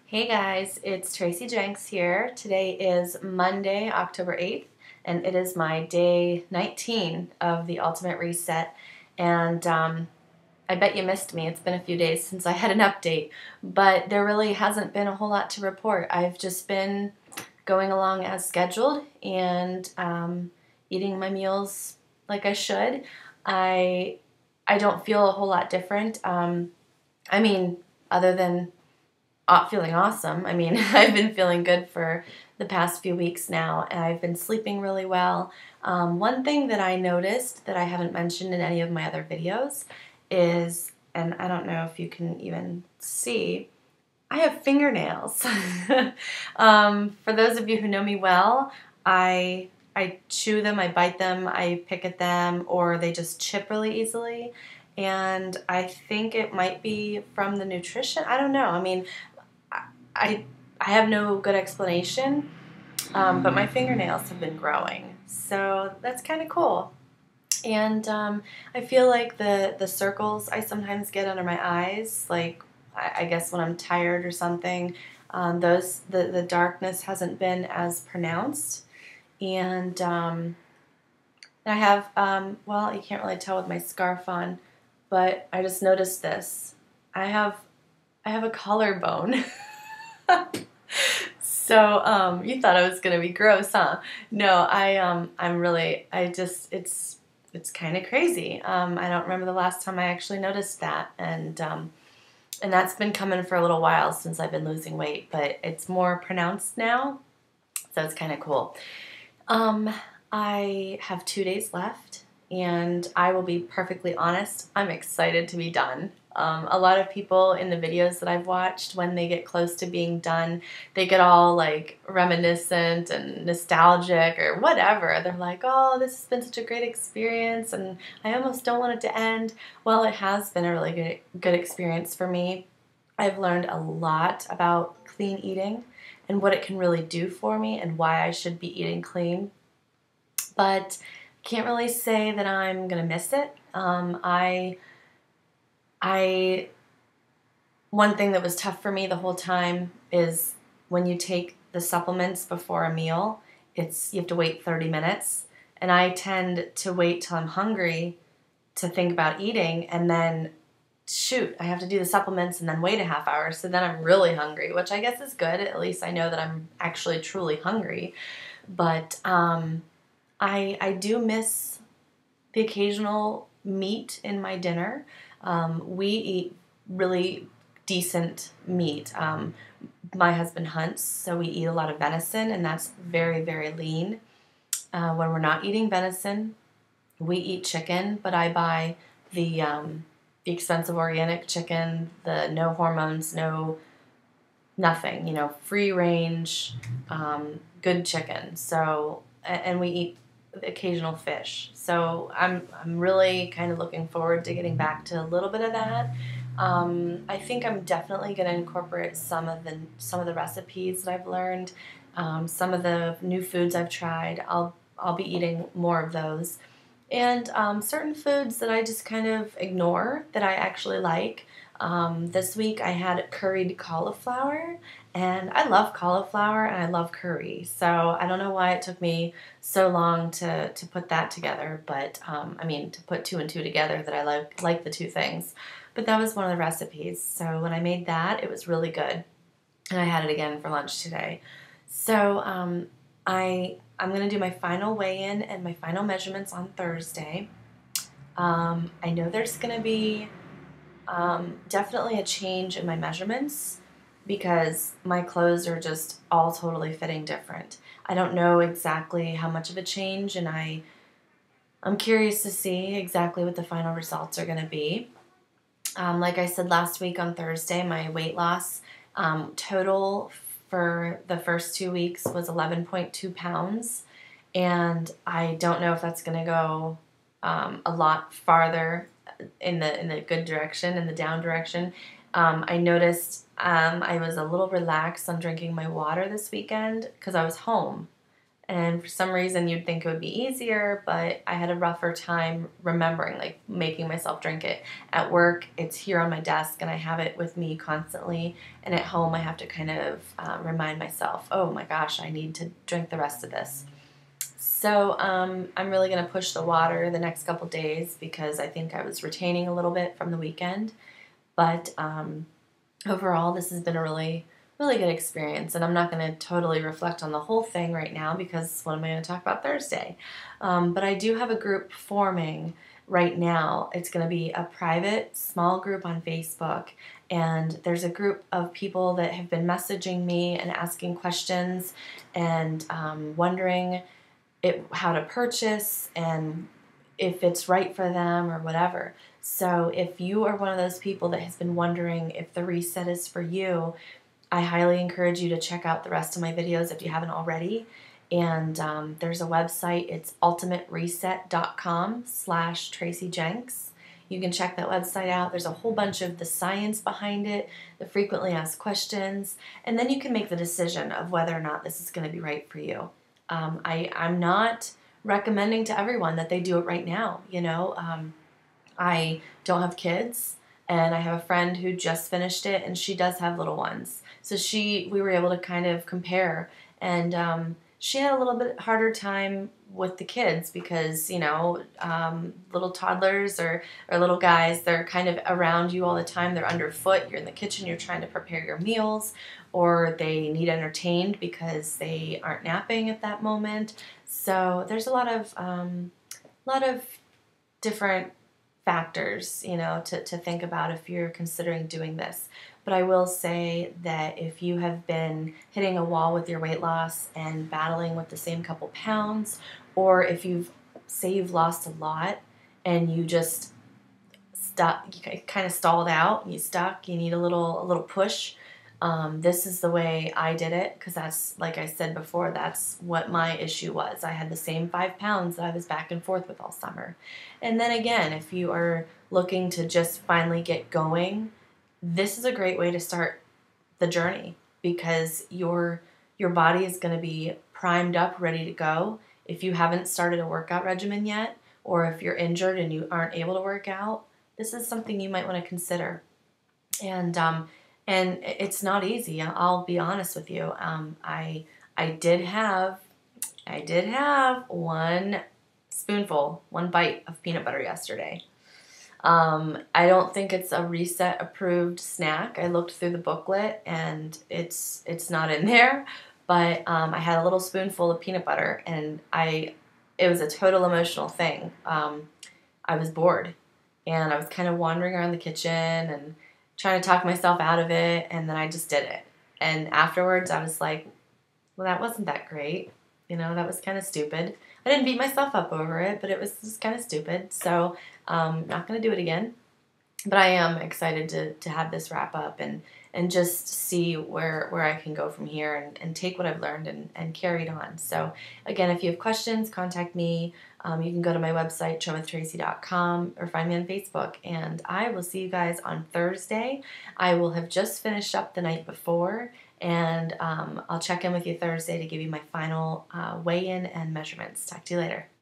Hey guys, it's Tracy Jenks here. Today is Monday, October 8th, and it is my day 19 of the Ultimate Reset. And I bet you missed me. It's been a few days since I had an update, but there really hasn't been a whole lot to report. I've just been going along as scheduled and eating my meals like I should. I don't feel a whole lot different. Other than feeling awesome. I've been feeling good for the past few weeks now, and I've been sleeping really well. One thing that I noticed that I haven't mentioned in any of my other videos is, and I don't know if you can even see, I have fingernails. For those of you who know me well, I chew them, I bite them, I pick at them, or they just chip really easily. And I think it might be from the nutrition. I don't know. I have no good explanation, but my fingernails have been growing, so that's kind of cool. And I feel like the circles I sometimes get under my eyes, like I guess when I'm tired or something, the darkness hasn't been as pronounced. And I have, well, you can't really tell with my scarf on, but I just noticed this. I have a collarbone. So, you thought I was gonna be gross, huh? No, it's kind of crazy. I don't remember the last time I actually noticed that, and that's been coming for a little while since I've been losing weight, but it's more pronounced now, so it's kind of cool. I have 2 days left, and I will be perfectly honest, I'm excited to be done. A lot of people in the videos that I've watched, when they get close to being done, they get all like reminiscent and nostalgic or whatever. They're like, oh, this has been such a great experience and I almost don't want it to end. Well, it has been a really good experience for me. I've learned a lot about clean eating and what it can really do for me and why I should be eating clean. But can't really say that I'm going to miss it. One thing that was tough for me the whole time is when you take the supplements before a meal, you have to wait 30 minutes, and I tend to wait till I'm hungry to think about eating, and then shoot, I have to do the supplements and then wait a half hour, so then I'm really hungry, which I guess is good. At least I know that I'm actually truly hungry. But I do miss the occasional meat in my dinner. We eat really decent meat. My husband hunts, so we eat a lot of venison, and that's very, very lean. When we're not eating venison, we eat chicken, but I buy the expensive organic chicken, the no hormones, no nothing, free range, good chicken. So, and we eat occasional fish. So I'm really kind of looking forward to getting back to a little bit of that. I think I'm definitely going to incorporate some of the recipes that I've learned, some of the new foods I've tried. I'll be eating more of those, and certain foods that I just kind of ignore that I actually like. This week I had curried cauliflower, and I love cauliflower and I love curry, so I don't know why it took me so long to put that together, but to put two and two together, that I like the two things. But that was one of the recipes, so when I made that, it was really good, and I had it again for lunch today. So I'm going to do my final weigh-in and my final measurements on Thursday. I know there's going to be definitely a change in my measurements because my clothes are just all totally fitting different. I don't know exactly how much of a change, and I'm curious to see exactly what the final results are going to be. Like I said last week on Thursday, my weight loss total for the first 2 weeks was 11.2 pounds, and I don't know if that's going to go a lot farther in the good direction, in the down direction. I noticed I was a little relaxed on drinking my water this weekend because I was home, And for some reason, you'd think it would be easier, but I had a rougher time remembering, like making myself drink it. At work, it's here on my desk, and I have it with me constantly. And at home, I have to kind of remind myself, oh my gosh, I need to drink the rest of this. So I'm really going to push the water the next couple days because I think I was retaining a little bit from the weekend. But overall, this has been a really, really good experience. And I'm not going to totally reflect on the whole thing right now because what am I going to talk about Thursday? But I do have a group forming right now. It's going to be a private, small group on Facebook. And there's a group of people that have been messaging me and asking questions and wondering how to purchase and if it's right for them or whatever. So if you are one of those people that has been wondering if the reset is for you, I highly encourage you to check out the rest of my videos if you haven't already. And there's a website. It's ultimatereset.com/Tracy Jenks. You can check that website out. There's a whole bunch of the science behind it, the frequently asked questions, and then you can make the decision of whether or not this is going to be right for you. I'm not recommending to everyone that they do it right now. I don't have kids, and I have a friend who just finished it, and she does have little ones. So we were able to kind of compare, and she had a little bit harder time with the kids because, little toddlers or little guys, they're kind of around you all the time. They're underfoot. You're in the kitchen. You're trying to prepare your meals, or they need entertained because they aren't napping at that moment. So there's a lot of different factors, to think about if you're considering doing this. But I will say that if you have been hitting a wall with your weight loss and battling with the same couple pounds, or if you've lost a lot and you just stuck, you kind of stalled out, you stuck, you need a little push, this is the way I did it, because that's, like I said before, that's what my issue was. I had the same 5 pounds that I was back and forth with all summer. And then again, if you are looking to just finally get going, this is a great way to start the journey, because your body is going to be primed up, ready to go. If you haven't started a workout regimen yet, or if you're injured and you aren't able to work out, this is something you might want to consider. And it's not easy. I'll be honest with you. I did have one bite of peanut butter yesterday. I don't think it's a reset approved snack. I looked through the booklet and it's not in there. But I had a little spoonful of peanut butter, and it was a total emotional thing. I was bored, and I was kind of wandering around the kitchen and trying to talk myself out of it, and then I just did it. And afterwards, I was like, well, that wasn't that great. That was kind of stupid. I didn't beat myself up over it, but it was just kind of stupid. So not going to do it again. But I am excited to have this wrap up and just see where I can go from here and take what I've learned and carry it on. So again, if you have questions, contact me. You can go to my website, trowithtracy.com, or find me on Facebook. And I will see you guys on Thursday. I will have just finished up the night before, and I'll check in with you Thursday to give you my final weigh-in and measurements. Talk to you later.